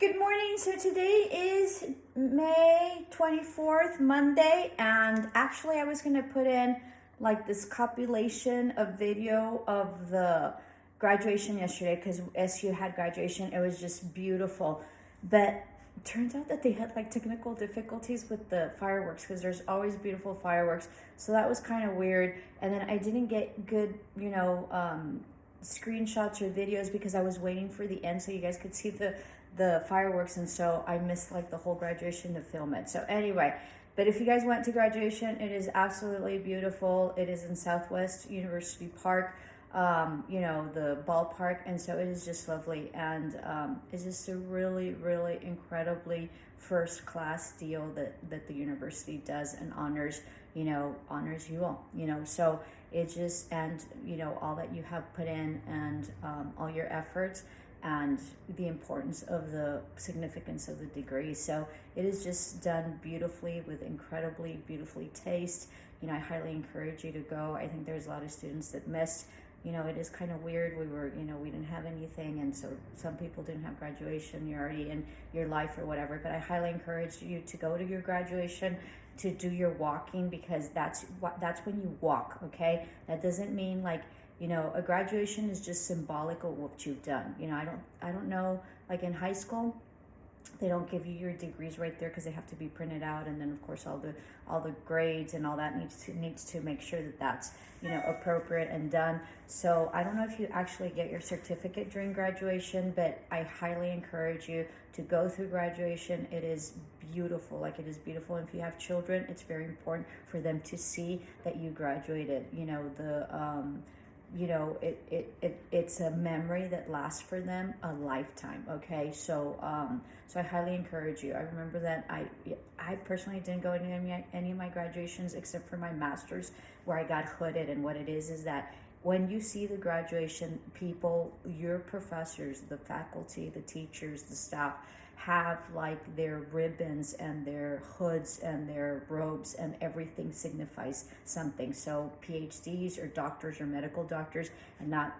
Good morning. So today is May 24th, Monday, and actually I was going to put in like this compilation of video of the graduation yesterday because SU had graduation. It was just beautiful. But it turns out that they had like technical difficulties with the fireworks because there's always beautiful fireworks. So that was kind of weird. And then I didn't get good, screenshots or videos because I was waiting for the end so you guys could see the fireworks, and so I missed like the whole graduation to film it. So anyway, but if you guys went to graduation, it is absolutely beautiful. It is in Southwest University Park, the ballpark, and so it is just lovely, and it's just a really, really incredibly first class deal that the university does and honors you all, so it just, and all that you have put in, and all your efforts, and the importance of the significance of the degree. So it is just done beautifully with incredibly beautifully taste. I highly encourage you to go. I think there's a lot of students that missed. It is kind of weird. We didn't have anything, and so some people didn't have graduation. You're already in your life or whatever. But I highly encourage you to go to your graduation, to do your walking, because that's when you walk. Okay, that doesn't mean like, a graduation is just symbolic of what you've done. I don't know, like in high school, they don't give you your degrees right there because they have to be printed out, and then of course all the grades and all that needs to make sure that that's appropriate and done. So I don't know if you actually get your certificate during graduation, but I highly encourage you to go through graduation. It is beautiful. Like, it is beautiful. And if you have children, it's very important for them to see that you graduated. It's a memory that lasts for them a lifetime. Okay, so I highly encourage you. I remember that I personally didn't go to any of my graduations except for my master's, where I got hooded. And what it is that when you see the graduation, people, your professors, the faculty, the teachers, the staff, have like their ribbons and their hoods and their robes, and everything signifies something. So PhDs or doctors or medical doctors, and not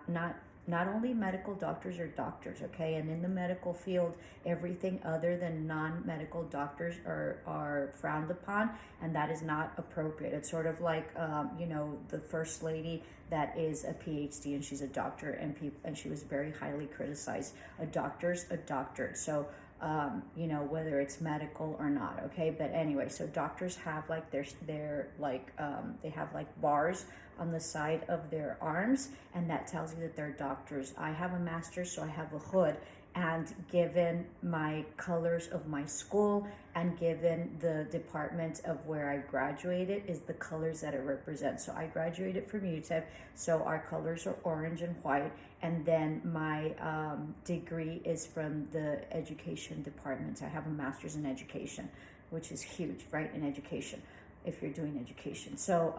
only medical doctors or doctors, okay? And in the medical field, everything other than non-medical doctors are frowned upon, and that is not appropriate. It's sort of like, the first lady that is a PhD and she's a doctor, and she was very highly criticized. A doctor's a doctor. So whether it's medical or not, okay? But anyway, so doctors have like their like they have like bars on the side of their arms, and that tells you that they're doctors. I have a master's, so I have a hood, and given my colors of my school and given the department of where I graduated is the colors that it represents. So I graduated from UTEP, so our colors are orange and white, and then my degree is from the education department. So I have a master's in education, which is huge, right, in education, if you're doing education. So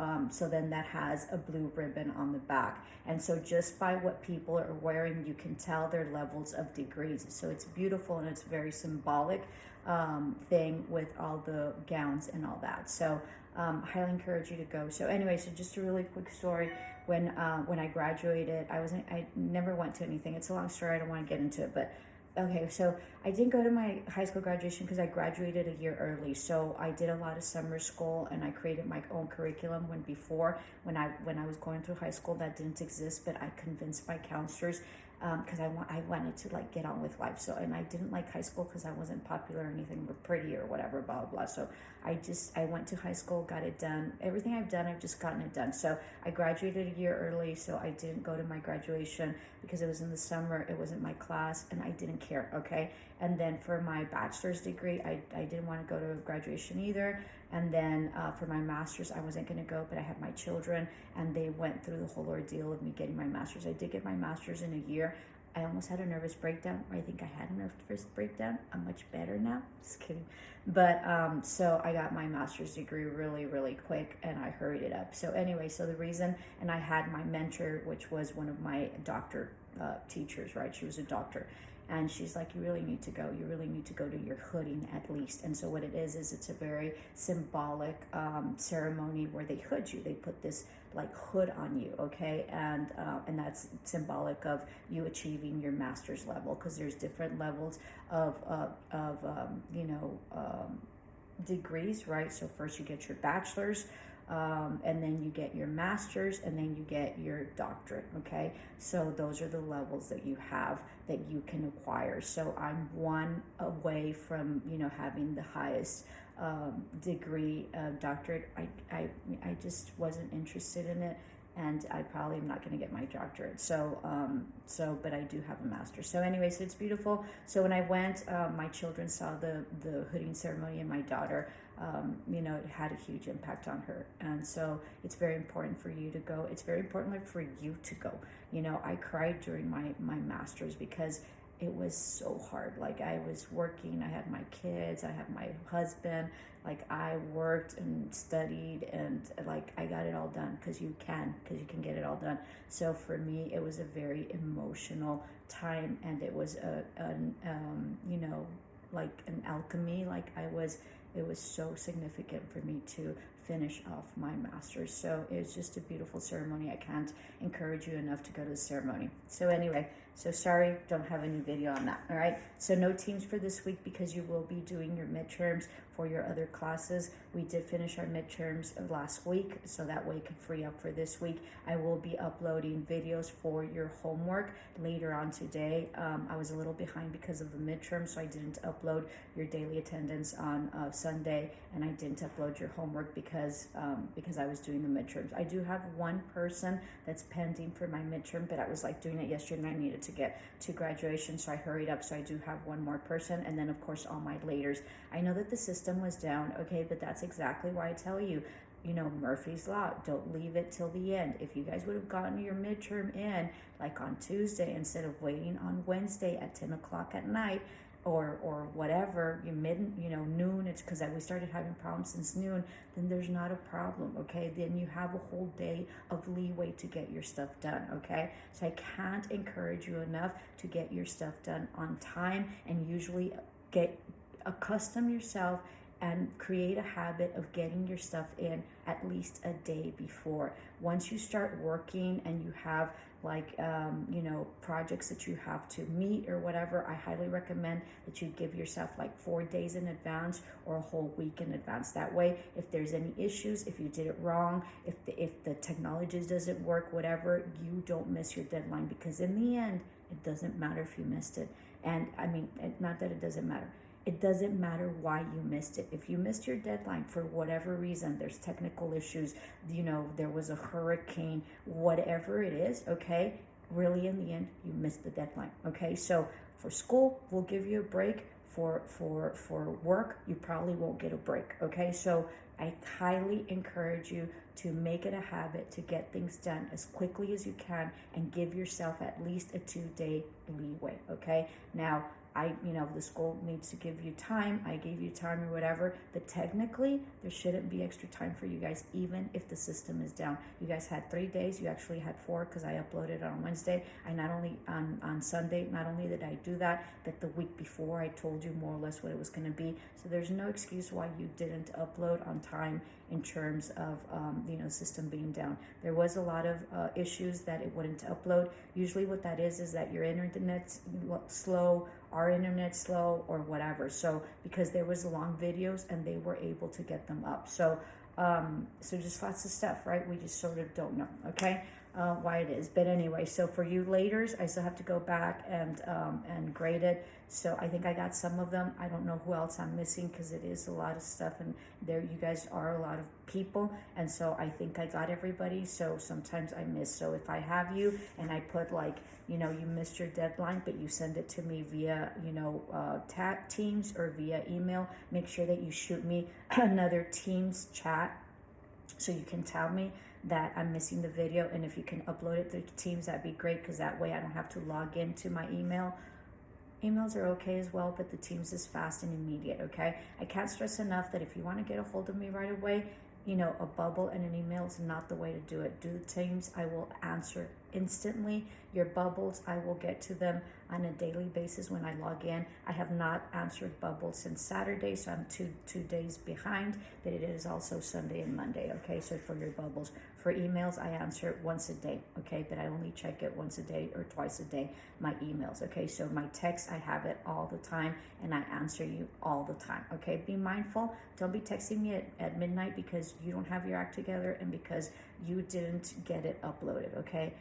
then that has a blue ribbon on the back. And so just by what people are wearing, you can tell their levels of degrees. So it's beautiful, and it's very symbolic thing with all the gowns and all that. So highly encourage you to go. So anyway, so just a really quick story. When I graduated, I never went to anything. It's a long story. I don't want to get into it, but okay, so I didn't go to my high school graduation because I graduated a year early. So I did a lot of summer school, and I created my own curriculum when I was going through high school. That didn't exist, but I convinced my counselors because I wanted to like get on with life. So, and I didn't like high school because I wasn't popular or anything or pretty or whatever, blah, blah, blah. So I went to high school, got it done. Everything I've done, I've just gotten it done. So I graduated a year early, so I didn't go to my graduation because it was in the summer. It wasn't my class, and I didn't care, okay? And then for my bachelor's degree, I didn't want to go to graduation either. And then for my master's, I wasn't going to go, but I had my children, and they went through the whole ordeal of me getting my master's. I did get my master's in a year. I almost had a nervous breakdown, or I think I had a nervous breakdown. I'm much better now. Just kidding. But so I got my master's degree really, really quick, and I hurried it up. So anyway, so the reason, and I had my mentor, which was one of my doctor teachers, right? She was a doctor. And she's like, you really need to go. You really need to go to your hooding at least. And so what it is it's a very symbolic ceremony where they hood you. They put this like hood on you, okay? And that's symbolic of you achieving your master's level, because there's different levels of degrees, right? So first you get your bachelor's, and then you get your master's, and then you get your doctorate, okay? So those are the levels that you have that you can acquire. So I'm one away from, having the highest degree of doctorate. I just wasn't interested in it, and I probably am not going to get my doctorate. But I do have a master's. So anyways, it's beautiful. So when I went, my children saw the hooding ceremony, and my daughter, it had a huge impact on her. And so it's very important for you to go. It's very important for you to go. I cried during my master's because it was so hard. Like, I was working, I had my kids, I had my husband, like I worked and studied, and like I got it all done, because you can get it all done. So for me, it was a very emotional time, and it was like an alchemy. Like it was so significant for me to finish off my master's. So it was just a beautiful ceremony. I can't encourage you enough to go to the ceremony. So anyway, so sorry, don't have any video on that. All right. So no teams for this week, because you will be doing your midterms for your other classes. We did finish our midterms last week, so that way it could free up for this week. I will be uploading videos for your homework later on today. I was a little behind because of the midterm, so I didn't upload your daily attendance on Sunday, and I didn't upload your homework because I was doing the midterms. I do have one person that's pending for my midterm, but I was like doing it yesterday, and I needed to get to graduation, so I hurried up. So I do have one more person, and then of course all my laters. I know that the system was down, okay, but that's exactly why I tell you, Murphy's Law, don't leave it till the end. If you guys would have gotten your midterm in like on Tuesday instead of waiting on Wednesday at 10 o'clock at night, or whatever, noon, it's because we started having problems since noon, then there's not a problem, okay? Then you have a whole day of leeway to get your stuff done, okay? So I can't encourage you enough to get your stuff done on time, and usually accustom yourself and create a habit of getting your stuff in at least a day before. Once you start working and you have projects that you have to meet or whatever, I highly recommend that you give yourself like 4 days in advance or a whole week in advance. That way, if there's any issues, if you did it wrong, if the technology doesn't work, whatever, you don't miss your deadline, because in the end, it doesn't matter if you missed it. And I mean, not that it doesn't matter. It doesn't matter why you missed it. If you missed your deadline for whatever reason, there's technical issues, there was a hurricane, whatever it is, okay? Really, in the end, you missed the deadline, okay? So for school, we'll give you a break. For work, you probably won't get a break, okay? So I highly encourage you to make it a habit to get things done as quickly as you can, and give yourself at least a 2-day leeway, okay? Now, the school needs to give you time. I gave you time or whatever, but technically there shouldn't be extra time for you guys, even if the system is down. You guys had 3 days. You actually had 4, because I uploaded on Wednesday. I not only on Sunday, not only did I do that, but the week before I told you more or less what it was going to be. So there's no excuse why you didn't upload on time in terms of system being down. There was a lot of issues that it wouldn't upload. Usually what that is that your internet's slow, our internet's slow, or whatever. So because there was long videos, and they were able to get them up. So just lots of stuff, right? We just sort of don't know, okay, why it is. But anyway, so for you laters, I still have to go back and grade it. So I think I got some of them. I don't know who else I'm missing, because it is a lot of stuff, and there you guys are a lot of people, and so I think I got everybody. So sometimes I miss. So if I have you and I put you missed your deadline, but you send it to me via Teams or via email, make sure that you shoot me another Teams chat so you can tell me that I'm missing the video. And if you can upload it to Teams, that'd be great, because that way I don't have to log into my email. Emails are okay as well, but the Teams is fast and immediate, okay? I can't stress enough that if you want to get a hold of me right away, a bubble and an email is not the way to do it. Do the Teams. I will answer instantly. Your bubbles, I will get to them on a daily basis when I log in. I have not answered bubbles since Saturday, so I'm two days behind, but it is also Sunday and Monday, okay? So for your bubbles. For emails, I answer it once a day, okay? But I only check it once a day or twice a day, my emails, okay? So my text, I have it all the time, and I answer you all the time, okay? Be mindful. Don't be texting me at midnight because you don't have your act together and because you didn't get it uploaded, okay?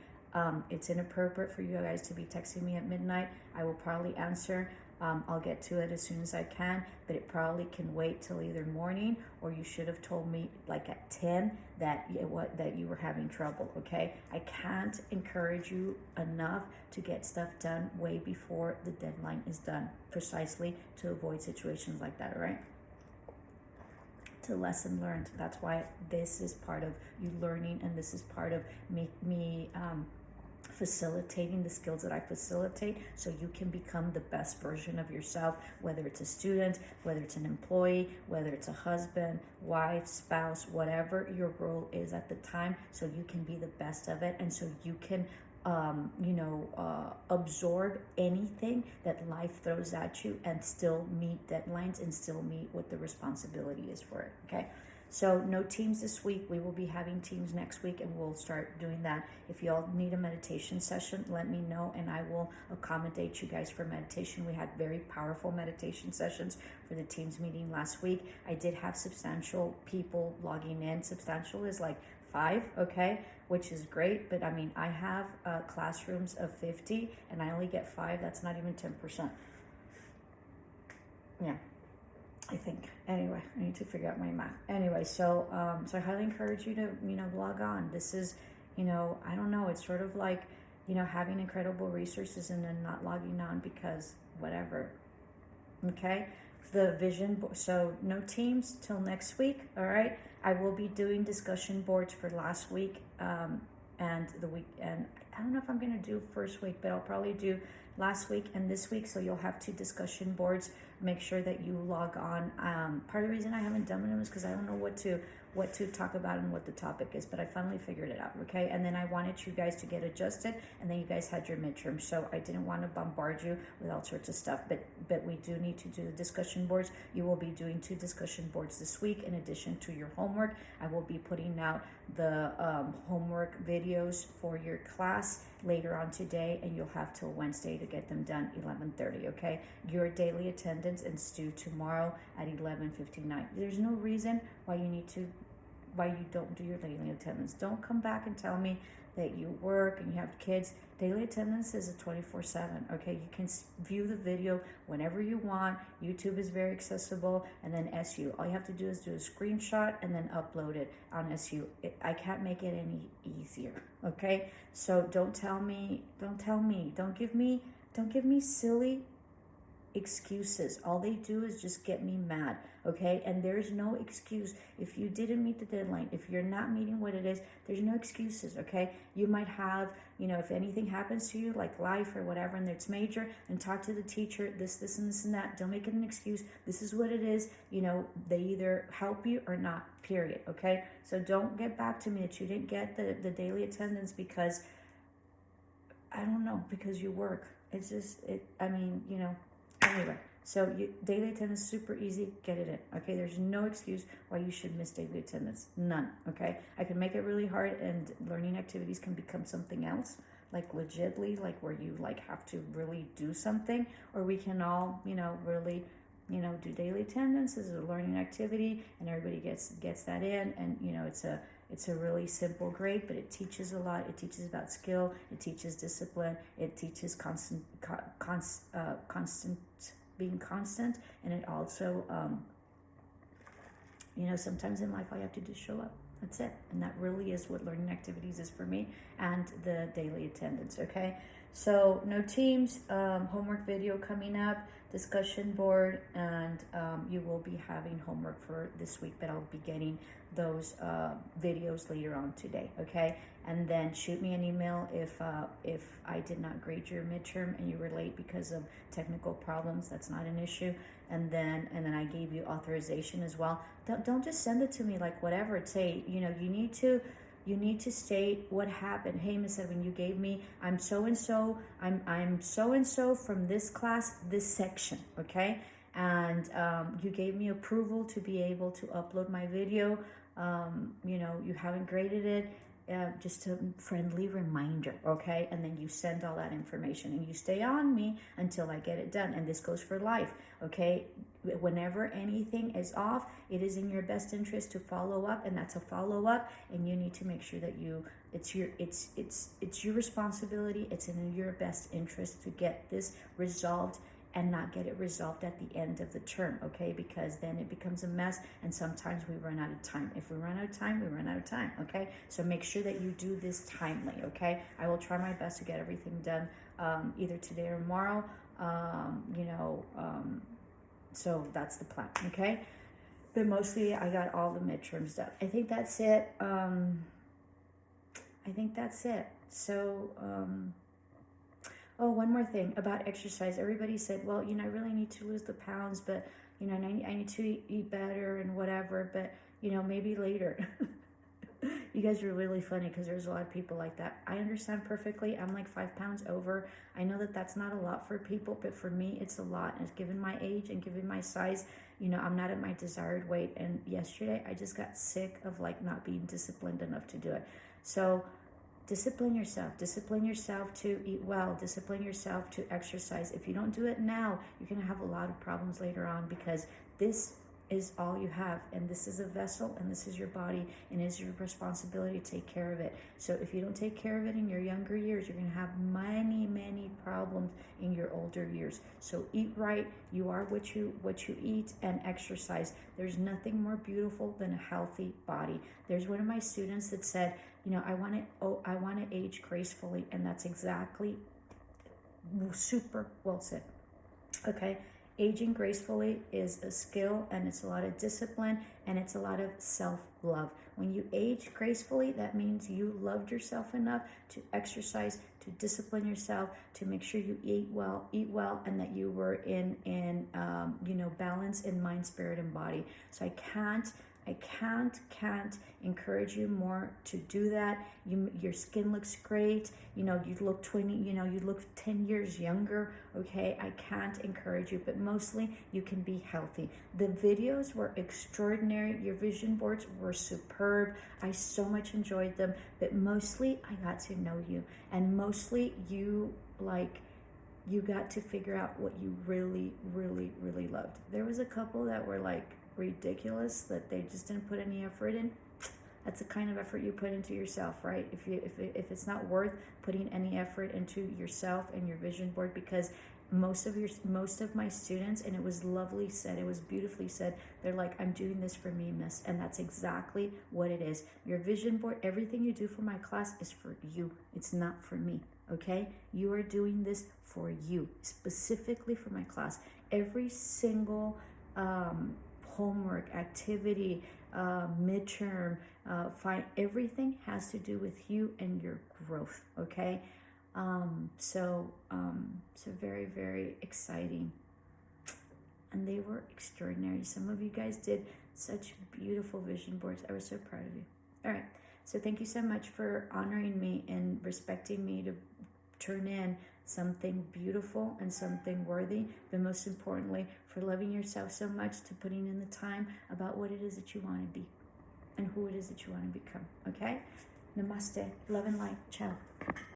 It's inappropriate for you guys to be texting me at midnight. I will probably answer. I'll get to it as soon as I can, but it probably can wait till either morning, or you should have told me like at 10 that you were having trouble, okay? I can't encourage you enough to get stuff done way before the deadline is done, precisely to avoid situations like that, all right? To lesson learned. That's why this is part of you learning, and this is part of me facilitating the skills that I facilitate so you can become the best version of yourself, whether it's a student, whether it's an employee, whether it's a husband, wife, spouse, whatever your role is at the time, so you can be the best of it, and so you can absorb anything that life throws at you and still meet deadlines and still meet what the responsibility is for it, okay? So no teams this week. We will be having teams next week, and we'll start doing that. If y'all need a meditation session, let me know, and I will accommodate you guys for meditation. We had very powerful meditation sessions for the teams meeting last week. I did have substantial people logging in. Substantial is like 5, okay, which is great, but I mean, I have classrooms of 50, and I only get 5. That's not even 10%. Yeah. I think. Anyway, I need to figure out my math. Anyway, so I highly encourage you to, log on. This is, I don't know, it's sort of like, having incredible resources and then not logging on because whatever. Okay? The vision, so no teams till next week, all right? I will be doing discussion boards for last week and the week, and I don't know if I'm going to do first week, but I'll probably do last week and this week, so you'll have 2 discussion boards. Make sure that you log on. Part of the reason I haven't done them is because I don't know what to talk about and what the topic is, but I finally figured it out, okay? And then I wanted you guys to get adjusted, and then you guys had your midterm, so I didn't want to bombard you with all sorts of stuff, but we do need to do the discussion boards. You will be doing 2 discussion boards this week in addition to your homework. I will be putting out the homework videos for your class later on today, and you'll have till Wednesday to get them done, 11:30, okay? Your daily attendance and Stu tomorrow at 11:59. There's no reason why you don't do your daily attendance. Don't come back and tell me that you work and you have kids. Daily attendance is a 24/7, okay? You can view the video whenever you want. YouTube is very accessible, and then SU. All you have to do is do a screenshot and then upload it on SU. I can't make it any easier, okay? So don't give me silly excuses. All they do is just get me mad, okay? And there's no excuse if you didn't meet the deadline. If you're not meeting what it is, there's no excuses, okay? You might have, if anything happens to you, like life or whatever, and it's major, and talk to the teacher, this and this and that. Don't make it an excuse. This is what it is. They either help you or not, period, okay? So don't get back to me that you didn't get the daily attendance because, I don't know, because you work. It's just, anyway, so daily attendance, super easy, get it in, okay? There's no excuse why you should miss daily attendance, none, okay? I can make it really hard, and learning activities can become something else, like legitly, like where you have to really do something, or we can all, really, do daily attendance as a learning activity, and everybody gets that in, and, it's a really simple grade, but it teaches a lot. It teaches about skill. It teaches discipline. It teaches being constant. And it also, sometimes in life all you have to do is show up. That's it. And that really is what learning activities is for me, and the daily attendance, okay? So no teams, homework video coming up, discussion board, and you will be having homework for this week, but I'll be getting those videos later on today, okay? And then shoot me an email if I did not grade your midterm and you were late because of technical problems. That's not an issue. And then I gave you authorization as well. Don't just send it to me like whatever. Say, you need to you need to state what happened. Hey, Miss Edwin, you gave me, I'm so and so, I'm so and so from this class, this section, okay? And you gave me approval to be able to upload my video. You know, you haven't graded it. Just a friendly reminder, okay? And then you send all that information and you stay on me until I get it done. And this goes for life, okay? Whenever anything is off, it is in your best interest to follow up, and that's a follow up. And you need to make sure that it's your responsibility. It's in your best interest to get this resolved and not get it resolved at the end of the term, okay? Because then it becomes a mess, and sometimes we run out of time. If we run out of time, we run out of time, okay? So make sure that you do this timely, okay? I will try my best to get everything done either today or tomorrow, so that's the plan, okay? But mostly I got all the midterms done. I think that's it. So, oh, one more thing about exercise. Everybody said, well, you know, I really need to lose the pounds, but, you know, I need to eat better and whatever, but, you know, maybe later. You guys are really funny because there's a lot of people like that. I understand perfectly. I'm like 5 pounds over. I know that that's not a lot for people, but for me, it's a lot. And given my age and given my size, you know, I'm not at my desired weight. And yesterday, I just got sick of like not being disciplined enough to do it. So discipline yourself to eat well, discipline yourself to exercise. If you don't do it now, you're going to have a lot of problems later on, because this is all you have, and this is a vessel, and this is your body, and it is your responsibility to take care of it. So if you don't take care of it in your younger years, you're going to have many problems in your older years. So eat right. You are what you eat, and exercise. There's nothing more beautiful than a healthy body. There's one of my students that said, you know, I want to age gracefully, and that's exactly super well said. Okay, aging gracefully is a skill, and it's a lot of discipline, and it's a lot of self-love. When you age gracefully, that means you loved yourself enough to exercise, to discipline yourself, to make sure you eat well, and that you were in balance in mind, spirit, and body. So I can't encourage you more to do that. Your skin looks great. You know, you look 20, you look 10 years younger. Okay, I can't encourage you, but mostly you can be healthy. The videos were extraordinary. Your vision boards were superb. I so much enjoyed them, but mostly I got to know you, and mostly you got to figure out what you really loved. There was a couple that were like ridiculous, that they just didn't put any effort in. That's the kind of effort you put into yourself, right? If it's not worth putting any effort into yourself and your vision board, because most of my students, and it was lovely said, it was beautifully said, they're like, I'm doing this for me, miss. And that's exactly what it is. Your vision board, everything you do for my class is for you. It's not for me, okay? You are doing this for you, specifically for my class. Every single homework, activity, midterm, everything has to do with you and your growth, okay? So very exciting, and they were extraordinary. Some of you guys did such beautiful vision boards. I was so proud of you. All right, so thank you so much for honoring me and respecting me to turn in something beautiful and something worthy, but most importantly, for loving yourself so much to putting in the time about what it is that you want to be and who it is that you want to become, okay? Namaste. Love and light. Ciao.